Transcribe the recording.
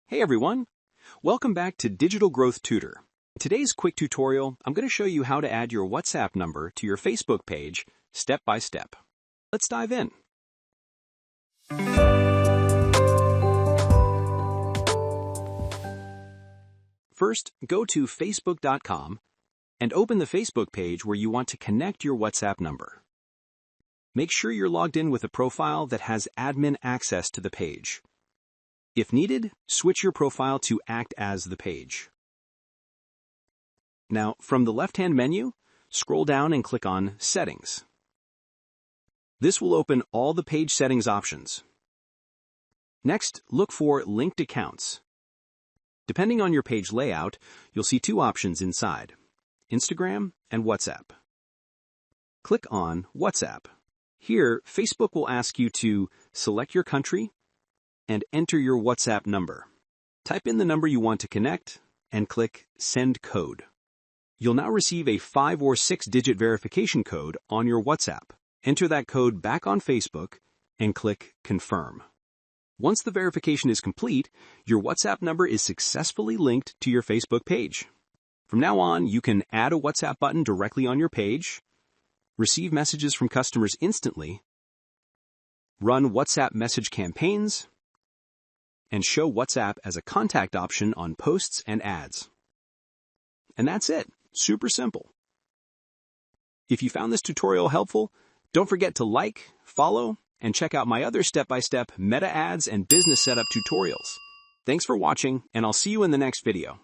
Hey everyone! Welcome back to Digital Growth Tutor. In today's quick tutorial, I'm going to show you how to add your WhatsApp number to your Facebook page step by step. Let's dive in. First, go to facebook.com and open the Facebook page where you want to connect your WhatsApp number. Make sure you're logged in with a profile that has admin access to the page. If needed, switch your profile to act as the page. Now, from the left-hand menu, scroll down and click on Settings. This will open all the page settings options. Next, look for Linked Accounts. Depending on your page layout, you'll see two options inside: Instagram and WhatsApp. Click on WhatsApp. Here, Facebook will ask you to select your country and enter your WhatsApp number. Type in the number you want to connect and click Send Code. You'll now receive a 5 or 6-digit verification code on your WhatsApp. Enter that code back on Facebook and click Confirm. Once the verification is complete, your WhatsApp number is successfully linked to your Facebook page. From now on, you can add a WhatsApp button directly on your page, receive messages from customers instantly, run WhatsApp message campaigns, and show WhatsApp as a contact option on posts and ads. And that's it. Super simple. If you found this tutorial helpful, don't forget to like, follow, and check out my other step-by-step meta ads and business setup tutorials. Thanks for watching, and I'll see you in the next video.